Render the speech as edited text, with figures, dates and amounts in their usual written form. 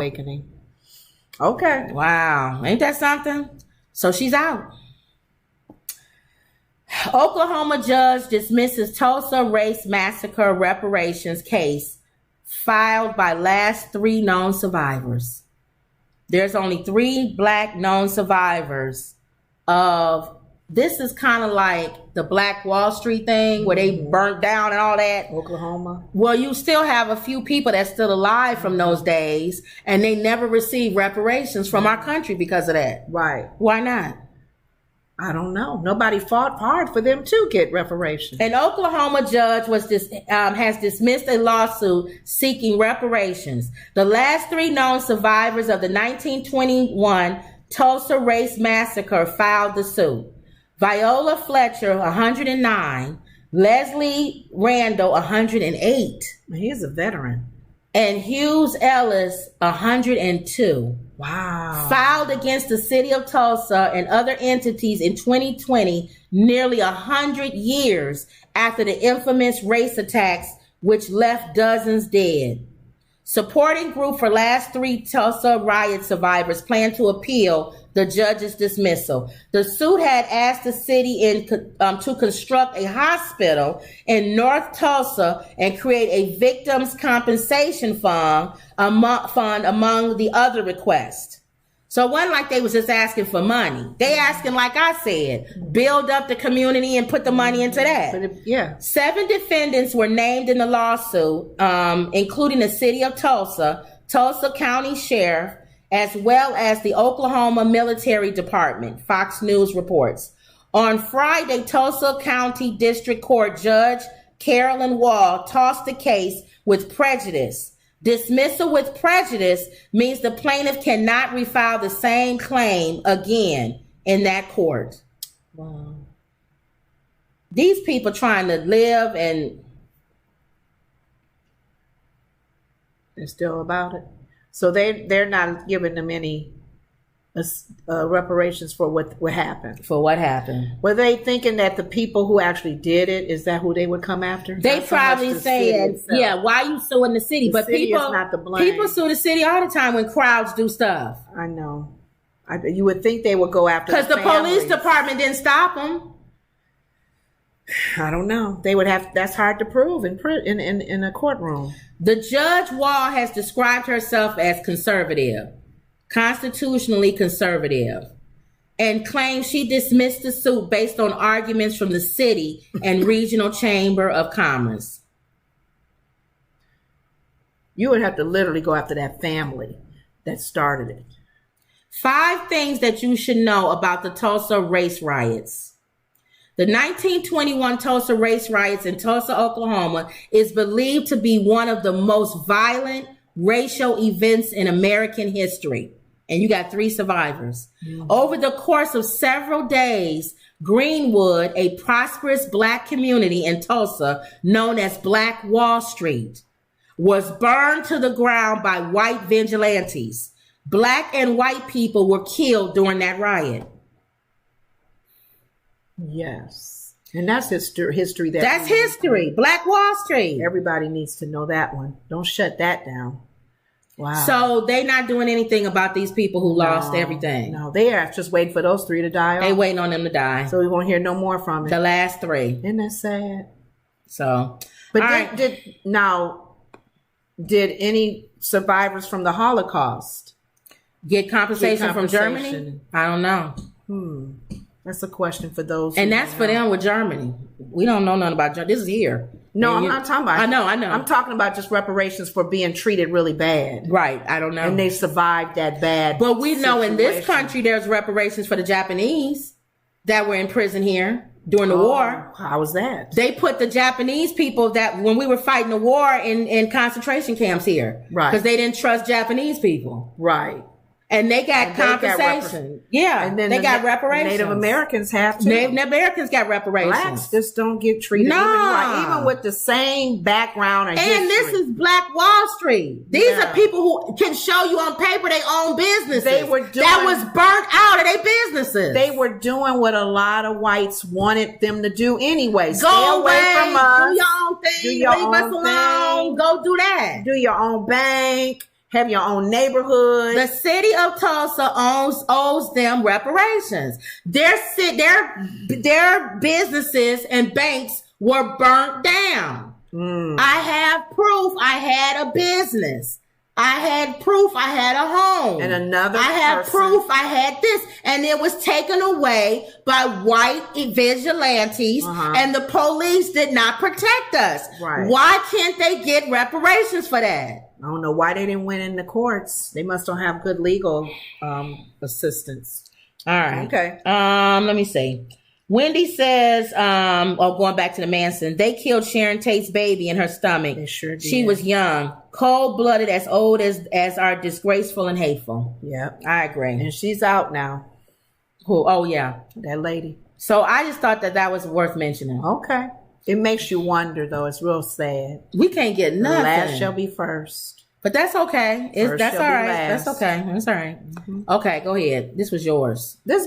awakening. Okay. Wow. Ain't that something? So she's out. Oklahoma judge dismisses Tulsa race massacre reparations case filed by last 3 known survivors. There's only 3 black known survivors of, this is kind of like the Black Wall Street thing where they burnt down and all that. Oklahoma. Well, you still have a few people that's still alive from those days, and they never received reparations from our country because of that. Right. Why not? I don't know. Nobody fought hard for them to get reparations. An Oklahoma judge has dismissed a lawsuit seeking reparations. The last 3 known survivors of the 1921 Tulsa race massacre filed the suit. Viola Fletcher, 109, Leslie Randall, 108. He's a veteran. And Hughes Ellis, 102. Wow. Filed against the city of Tulsa and other entities in 2020, nearly 100 years after the infamous race attacks which left dozens dead. Supporting group for last 3 Tulsa riot survivors plan to appeal the judge's dismissal. The suit had asked the city to construct a hospital in North Tulsa and create a victims' compensation fund among the other requests. So it wasn't like they was just asking for money. They asking, like I said, build up the community and put the money into that. 7 defendants were named in the lawsuit, including the city of Tulsa, Tulsa County Sheriff, as well as the Oklahoma Military Department, Fox News reports. On Friday, Tulsa County District Court Judge Carolyn Wall tossed the case with prejudice. Dismissal with prejudice means the plaintiff cannot refile the same claim again in that court. Wow. These people trying to live and they're still about it. So they're not giving them any reparations for what happened. For what happened? Were they thinking that the people who actually did it, is that who they would come after? They probably said, yeah, why are you suing the city? But city people, is not the blame. People sue the city all the time when crowds do stuff. I know. You would think they would go after because the police department didn't stop them. I don't know. They would have. That's hard to prove in a courtroom. The Judge Wall has described herself as conservative, constitutionally conservative, and claims she dismissed the suit based on arguments from the city and regional chamber of commerce. You would have to literally go after that family that started it. 5 things that you should know about the Tulsa race riots. The 1921 Tulsa race riots in Tulsa, Oklahoma is believed to be one of the most violent racial events in American history. And you got 3 survivors. Mm-hmm. Over the course of several days, Greenwood, a prosperous black community in Tulsa known as Black Wall Street, was burned to the ground by white vigilantes. Black and white people were killed during that riot. Yes. And that's history. That's history. Black Wall Street. Everybody needs to know that one. Don't shut that down. Wow. So they're not doing anything about these people who lost everything. No, they are just waiting for those 3 to die off. They waiting on them to die. So we won't hear no more from it. The last 3. Isn't that sad? So, but did any survivors from the Holocaust get compensation from Germany? I don't know. That's a question for those. And that's for them with Germany. We don't know nothing about Germany. This is here. No, I'm not talking about. I know. I'm talking about just reparations for being treated really bad. Right. I don't know. And they survived that bad. But we know in this country there's reparations for the Japanese that were in prison here during the war. How was that? They put the Japanese people that when we were fighting the war in concentration camps here. Right. Because they didn't trust Japanese people. Right. And they got compensation. And then they got reparations. Native Americans have to. Native Americans got reparations. Blacks just don't get treated even with the same background and history. This is Black Wall Street. These are people who can show you on paper they own businesses. They were doing, that was burnt out of their businesses. They were doing what a lot of whites wanted them to do anyway. Go away from us. Do your own thing. Do your Leave us alone. Go do that. Do your own bank. have your own neighborhood. The city of Tulsa owes them reparations. Their businesses and banks were burnt down. I have proof. I had a business. I had proof. I had a home. And another I have proof. I had this. And it was taken away by white vigilantes, and the police did not protect us. Right. Why can't they get reparations for that? I don't know why they didn't win in the courts. They must don't have good legal assistance. All right. Okay. Let me see. Wendy says, going back to the Manson, they killed Sharon Tate's baby in her stomach. They sure did. She was young, cold-blooded, as old as are disgraceful and hateful. Yep. I agree. And she's out now. Who? Oh, yeah. That lady. So I just thought that was worth mentioning. Okay. It makes you wonder, though. It's real sad. We can't get nothing. Last shall be first. But that's okay. That's all right. Last. That's okay. That's all right. Okay, go ahead. This was yours. This